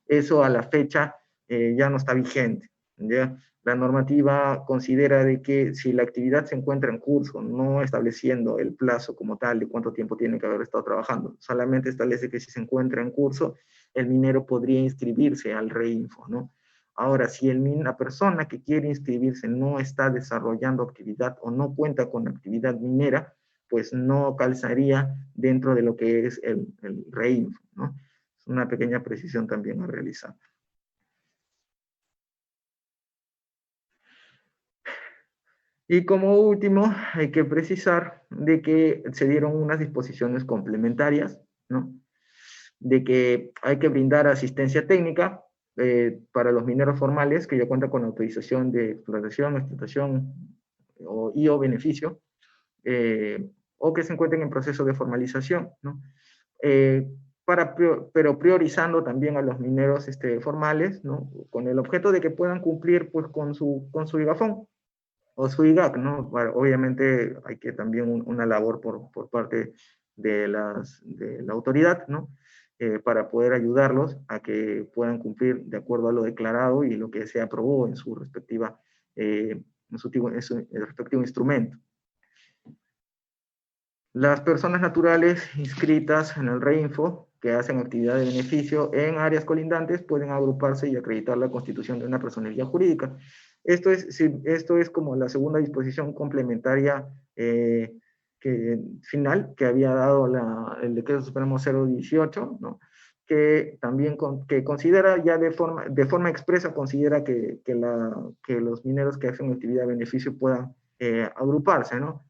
Eso a la fecha ya no está vigente, ¿ya? La normativa considera de que si la actividad se encuentra en curso, no estableciendo el plazo como tal de cuánto tiempo tiene que haber estado trabajando, solamente establece que si se encuentra en curso, el minero podría inscribirse al REINFO, ¿no? Ahora, si la persona que quiere inscribirse no está desarrollando actividad o no cuenta con actividad minera, pues no calzaría dentro de lo que es el REINFO, ¿no? Es una pequeña precisión también a realizar. Y como último, hay que precisar de que se dieron unas disposiciones complementarias, ¿no? De que hay que brindar asistencia técnica para los mineros formales que ya cuentan con autorización de explotación o beneficio, o que se encuentren en proceso de formalización, ¿no? Pero priorizando también a los mineros formales, ¿no? Con el objeto de que puedan cumplir pues, con su IGAFON o su IGAC, ¿no? Obviamente hay que también una labor por parte de la autoridad, ¿no? Para poder ayudarlos a que puedan cumplir de acuerdo a lo declarado y lo que se aprobó en su respectiva, en su respectivo instrumento. Las personas naturales inscritas en el REINFO que hacen actividad de beneficio en áreas colindantes pueden agruparse y acreditar la constitución de una personería jurídica. Esto es como la segunda disposición complementaria final que había dado el Decreto Supremo 018, ¿no? Que también que considera ya de forma expresa, considera que los mineros que hacen actividad de beneficio puedan agruparse, ¿no?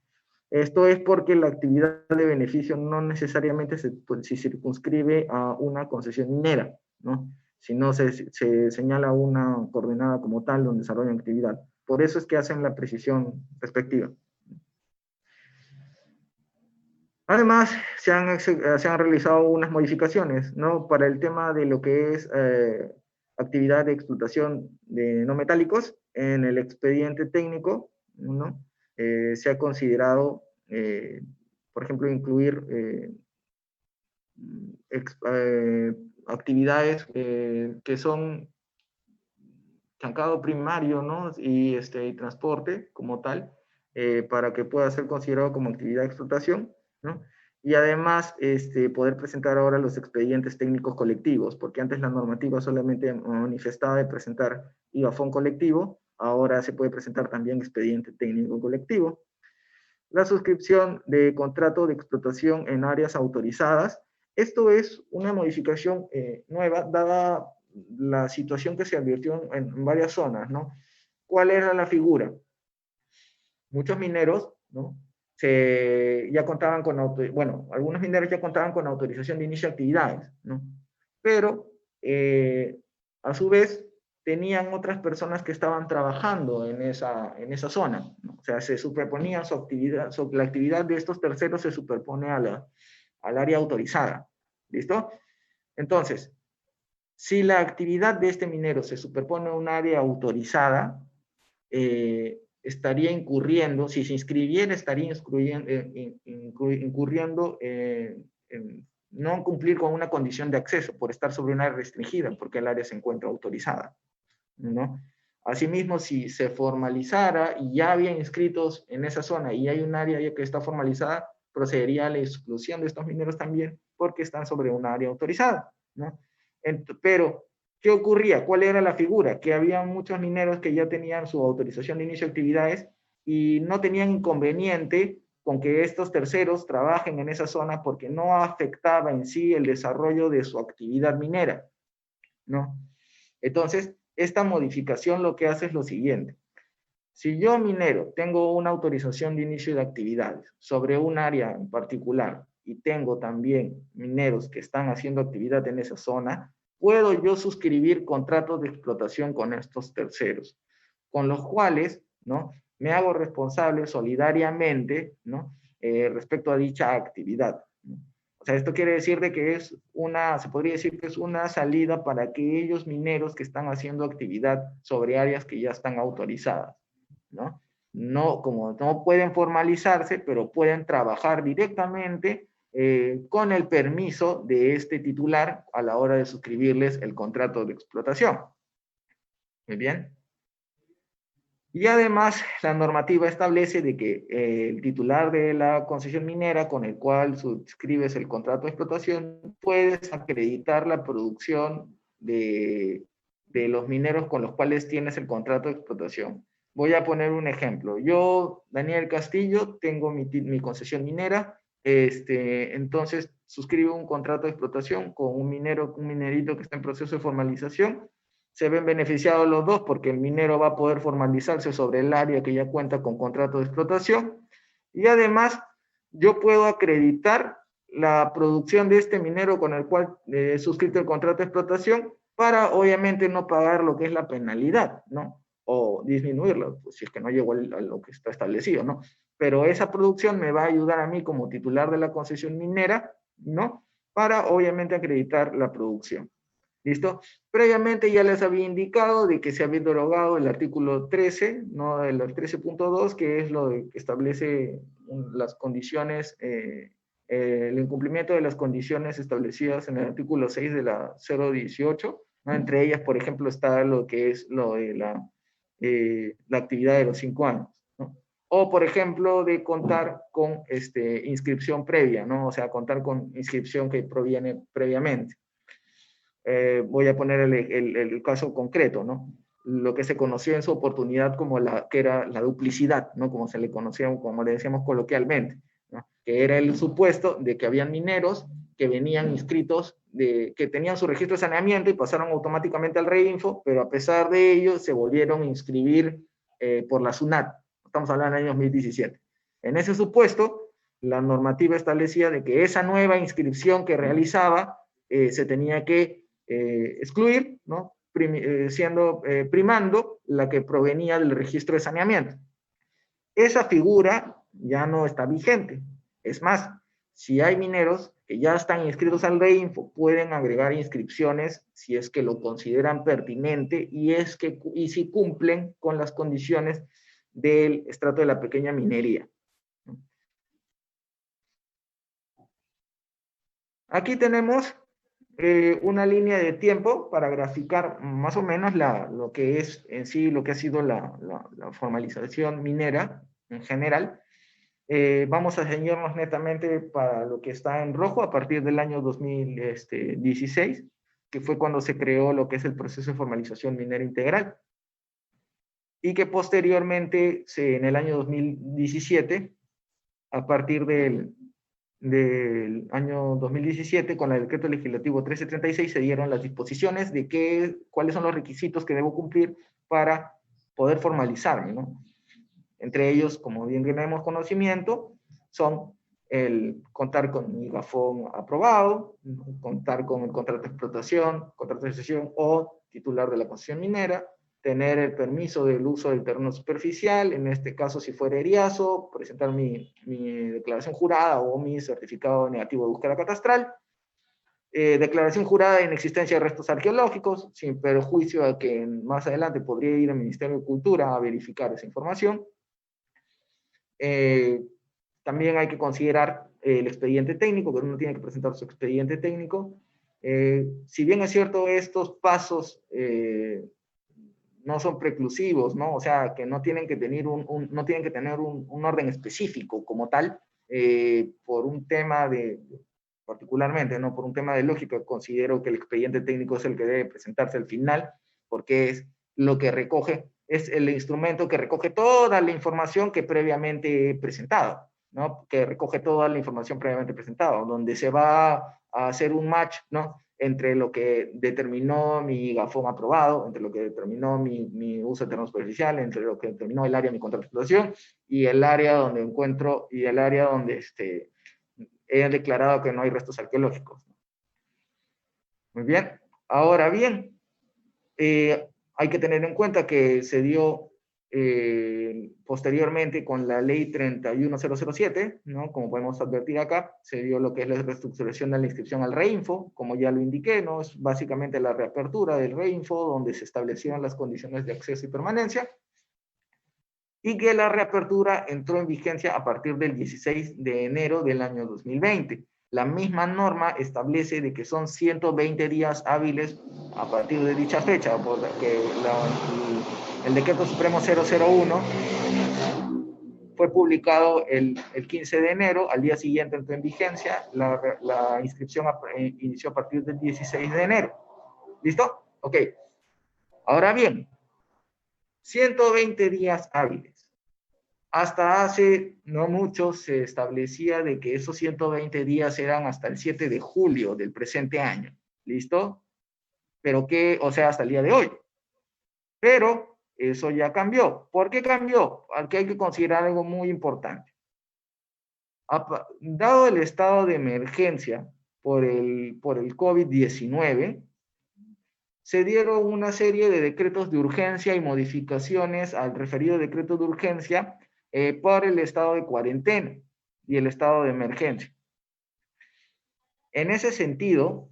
Esto es porque la actividad de beneficio no necesariamente se circunscribe a una concesión minera, ¿no? Sino se señala una coordenada como tal donde desarrollan actividad. Por eso es que hacen la precisión respectiva. Además, se han realizado unas modificaciones, ¿no? Para el tema de lo que es actividad de explotación de no metálicos, en el expediente técnico, ¿no? Se ha considerado, por ejemplo, incluir actividades que son chancado primario, ¿no? Y transporte como tal, para que pueda ser considerado como actividad de explotación, ¿no? Y además poder presentar ahora los expedientes técnicos colectivos, porque antes la normativa solamente manifestaba de presentar IGAFON colectivo, ahora se puede presentar también expediente técnico colectivo. La suscripción de contrato de explotación en áreas autorizadas. Esto es una modificación nueva, dada la situación que se advirtió en varias zonas, ¿no? ¿Cuál era la figura? Muchos mineros, ¿no? Ya contaban con, algunos mineros ya contaban con autorización de inicio de actividades, ¿no? Pero, a su vez, tenían otras personas que estaban trabajando en esa zona, ¿no? O sea, se superponía su actividad, la actividad de estos terceros se superpone al área autorizada. ¿Listo? Entonces, si la actividad de este minero se superpone a un área autorizada, estaría incurriendo, si se inscribiera, estaría incurriendo en no cumplir con una condición de acceso por estar sobre un área restringida, porque el área se encuentra autorizada, ¿no? Asimismo, si se formalizara y ya había inscritos en esa zona y hay un área ya que está formalizada, procedería a la exclusión de estos mineros también porque están sobre un área autorizada, ¿no? Pero, ¿qué ocurría? ¿Cuál era la figura? Que había muchos mineros que ya tenían su autorización de inicio de actividades y no tenían inconveniente con que estos terceros trabajen en esa zona porque no afectaba en sí el desarrollo de su actividad minera, ¿no? Entonces, esta modificación lo que hace es lo siguiente. Si yo, minero, tengo una autorización de inicio de actividades sobre un área en particular y tengo también mineros que están haciendo actividad en esa zona, puedo yo suscribir contratos de explotación con estos terceros, con los cuales, ¿no?, me hago responsable solidariamente, ¿no?, respecto a dicha actividad, ¿no? O sea, esto quiere decir de que es se podría decir que es una salida para aquellos mineros que están haciendo actividad sobre áreas que ya están autorizadas, ¿no? No, como no pueden formalizarse, pero pueden trabajar directamente con el permiso de este titular a la hora de suscribirles el contrato de explotación. Muy bien. Y además, la normativa establece de que el titular de la concesión minera con el cual suscribes el contrato de explotación, puedes acreditar la producción de los mineros con los cuales tienes el contrato de explotación. Voy a poner un ejemplo. Yo, Daniel Castillo, tengo mi concesión minera, entonces suscribo un contrato de explotación con un minerito que está en proceso de formalización. Se ven beneficiados los dos porque el minero va a poder formalizarse sobre el área que ya cuenta con contrato de explotación y además yo puedo acreditar la producción de este minero con el cual he suscrito el contrato de explotación para obviamente no pagar lo que es la penalidad, ¿no? O disminuirlo, pues, si es que no llegó a lo que está establecido, ¿no? Pero esa producción me va a ayudar a mí como titular de la concesión minera, ¿no?, para obviamente acreditar la producción. ¿Listo? Previamente ya les había indicado de que se había derogado el artículo 13, ¿no?, el 13.2, que es lo que establece las condiciones, el incumplimiento de las condiciones establecidas en el artículo 6 de la 018, ¿no? Entre ellas, por ejemplo, está lo que es lo de la actividad de los 5 años, ¿no? O, por ejemplo, de contar con inscripción previa, ¿no? O sea, contar con inscripción que proviene previamente. Voy a poner el caso concreto, ¿no? Lo que se conoció en su oportunidad como que era la duplicidad, ¿no? Como se le conocía, como le decíamos coloquialmente, ¿no? Que era el supuesto de que habían mineros que venían inscritos, que tenían su registro de saneamiento y pasaron automáticamente al Reinfo, pero a pesar de ello se volvieron a inscribir por la SUNAT. Estamos hablando del año 2017. En ese supuesto, la normativa establecía de que esa nueva inscripción que realizaba se tenía que excluir, ¿no?, primando la que provenía del registro de saneamiento. Esa figura ya no está vigente. Es más, si hay mineros que ya están inscritos al Reinfo, pueden agregar inscripciones si es que lo consideran pertinente y si cumplen con las condiciones del estrato de la pequeña minería. Aquí tenemos una línea de tiempo para graficar más o menos lo que es en sí, lo que ha sido la formalización minera en general. Vamos a ceñirnos netamente para lo que está en rojo a partir del año 2016, que fue cuando se creó lo que es el proceso de formalización minera integral. Y que posteriormente, en el año 2017, a partir del año 2017, con el decreto legislativo 1336, se dieron las disposiciones de cuáles son los requisitos que debo cumplir para poder formalizarme, ¿no? Entre ellos, como bien tenemos conocimiento, son el contar con mi GAFON aprobado, contar con el contrato de explotación, contrato de cesión o titular de la concesión minera, tener el permiso del uso del terreno superficial, en este caso si fuera eriazo, presentar mi declaración jurada o mi certificado negativo de búsqueda catastral, declaración jurada de inexistencia de restos arqueológicos, sin perjuicio a que más adelante podría ir al Ministerio de Cultura a verificar esa información. También hay que considerar el expediente técnico, que uno tiene que presentar su expediente técnico. Si bien es cierto, estos pasos no son preclusivos, ¿no? O sea, que no tienen que tener no tienen que tener un orden específico como tal, por un tema particularmente, ¿no? Por un tema de lógica, considero que el expediente técnico es el que debe presentarse al final, porque es lo que recoge, es el instrumento que recoge toda la información que previamente he presentado, ¿no? Que recoge toda la información previamente presentada, donde se va a hacer un match, ¿no? Entre lo que determinó mi GAFOM aprobado, entre lo que determinó mi uso de terreno superficial, entre lo que determinó el área de mi contrato de explotación y el área donde encuentro, y el área donde he declarado que no hay restos arqueológicos. Muy bien. Ahora bien, hay que tener en cuenta que se dio posteriormente con la ley 31007, ¿no? Como podemos advertir acá, se dio lo que es la reestructuración de la inscripción al REINFO, como ya lo indiqué, ¿no? Es básicamente la reapertura del REINFO, donde se establecieron las condiciones de acceso y permanencia, y que la reapertura entró en vigencia a partir del 16 de enero del año 2020. La misma norma establece de que son 120 días hábiles a partir de dicha fecha, porque el decreto supremo 001 fue publicado el 15 de enero, al día siguiente entró en vigencia, la inscripción inició a partir del 16 de enero. ¿Listo? Ok. Ahora bien, 120 días hábiles. Hasta hace no mucho se establecía de que esos 120 días eran hasta el 7 de julio del presente año. ¿Listo? Pero que, o sea, hasta el día de hoy. Pero eso ya cambió. ¿Por qué cambió? Aquí hay que considerar algo muy importante. Dado el estado de emergencia por el COVID-19, se dieron una serie de decretos de urgencia y modificaciones al referido decreto de urgencia por el estado de cuarentena y el estado de emergencia. En ese sentido,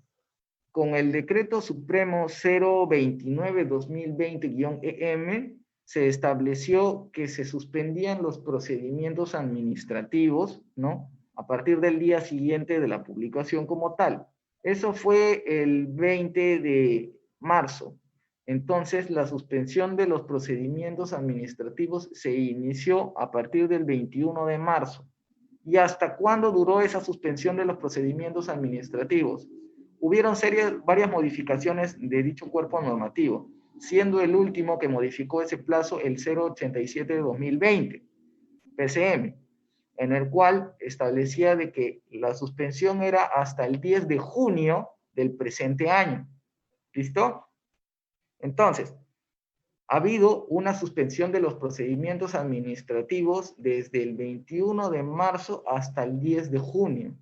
con el decreto supremo 029-2020-EM, se estableció que se suspendían los procedimientos administrativos, ¿no? A partir del día siguiente de la publicación como tal. Eso fue el 20 de marzo. Entonces, la suspensión de los procedimientos administrativos se inició a partir del 21 de marzo. ¿Y hasta cuándo duró esa suspensión de los procedimientos administrativos? Hubieron varias modificaciones de dicho cuerpo normativo, siendo el último que modificó ese plazo el 087 de 2020, PCM, en el cual establecía de que la suspensión era hasta el 10 de junio del presente año. ¿Listo? Entonces, ha habido una suspensión de los procedimientos administrativos desde el 21 de marzo hasta el 10 de junio.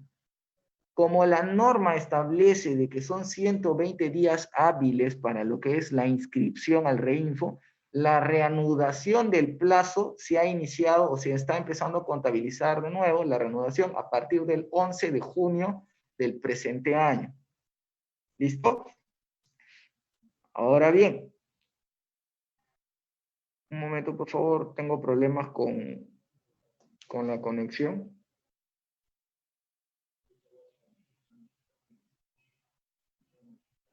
Como la norma establece de que son 120 días hábiles para lo que es la inscripción al REINFO, la reanudación del plazo se ha iniciado o se está empezando a contabilizar de nuevo, la reanudación a partir del 11 de junio del presente año. ¿Listo? Ahora bien, un momento por favor, tengo problemas con la conexión.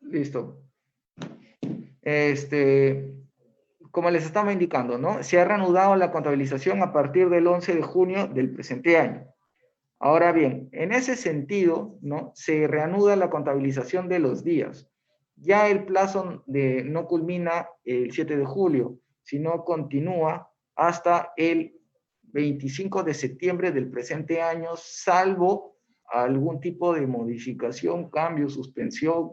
Listo. Como les estaba indicando, ¿no? Se ha reanudado la contabilización a partir del 11 de junio del presente año. Ahora bien, en ese sentido, ¿no? Se reanuda la contabilización de los días. Ya el plazo no culmina el 7 de julio, sino continúa hasta el 25 de septiembre del presente año, salvo algún tipo de modificación, cambio, suspensión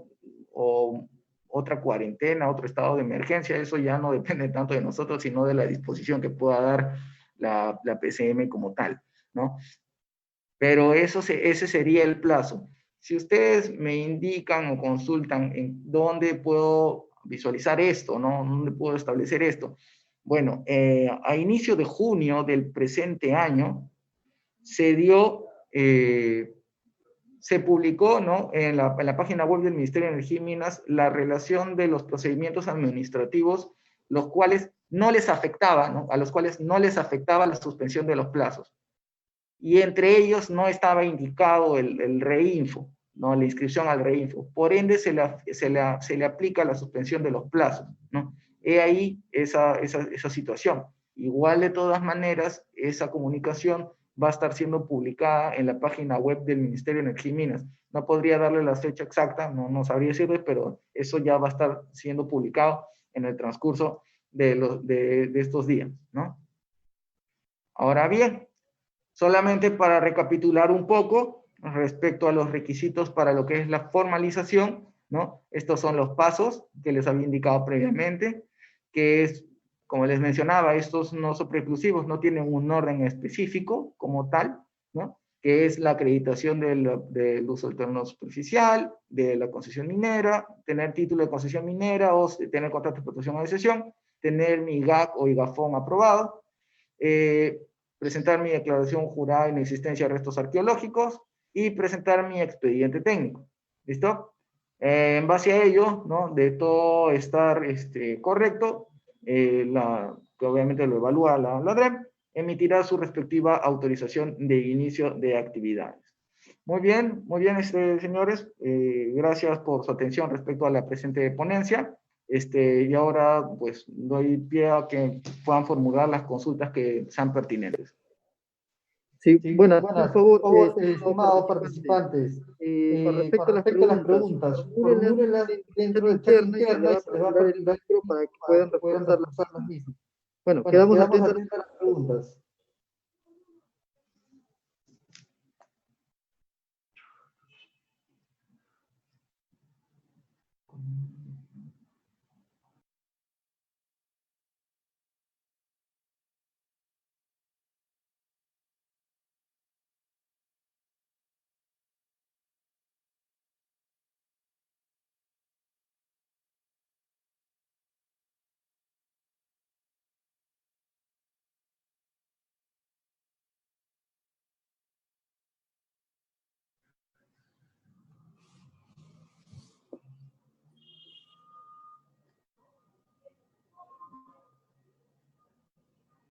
o otra cuarentena, otro estado de emergencia. Eso ya no depende tanto de nosotros, sino de la disposición que pueda dar la PCM como tal, ¿no? Pero ese sería el plazo. Si ustedes me indican o consultan en dónde puedo visualizar esto, ¿no? ¿Dónde puedo establecer esto? Bueno, a inicio de junio del presente año se dio, se publicó, ¿no?, en la página web del Ministerio de Energía y Minas la relación de los procedimientos administrativos, los cuales no les afectaba, ¿no?, a los cuales no les afectaba la suspensión de los plazos. Y entre ellos no estaba indicado el reinfo, ¿no?, la inscripción al reinfo. Por ende, se le aplica la suspensión de los plazos, ¿no? He ahí esa situación. Igual, de todas maneras, esa comunicación va a estar siendo publicada en la página web del Ministerio de Energía y Minas. No podría darle la fecha exacta, no sabría decirle, pero eso ya va a estar siendo publicado en el transcurso de estos días, ¿no? Ahora bien, solamente para recapitular un poco respecto a los requisitos para lo que es la formalización, ¿no? Estos son los pasos que les había indicado previamente, que es, como les mencionaba, estos no son preclusivos, no tienen un orden específico como tal, ¿no?, que es la acreditación del uso del terreno superficial, de la concesión minera, tener título de concesión minera o tener contrato de explotación o de cesión, tener mi GAC o IGAFON aprobado, presentar mi declaración jurada de inexistencia de restos arqueológicos y presentar mi expediente técnico. ¿Listo? En base a ello, ¿no?, de todo estar correcto, que obviamente lo evalúa la DREM, emitirá su respectiva autorización de inicio de actividades. Muy bien, señores. Gracias por su atención respecto a la presente ponencia. Y ahora, pues, doy pie a que puedan formular las consultas que sean pertinentes. Sí, bueno, por favor, estimados participantes, con respecto a las preguntas, formúlenlas dentro del del chat chat interno y se interno le va y a se les va a activar el activar micro para que puedan para que puedan responder reforzar las mismas. Bueno, Bueno, quedamos quedamos atentos atentos a las preguntas.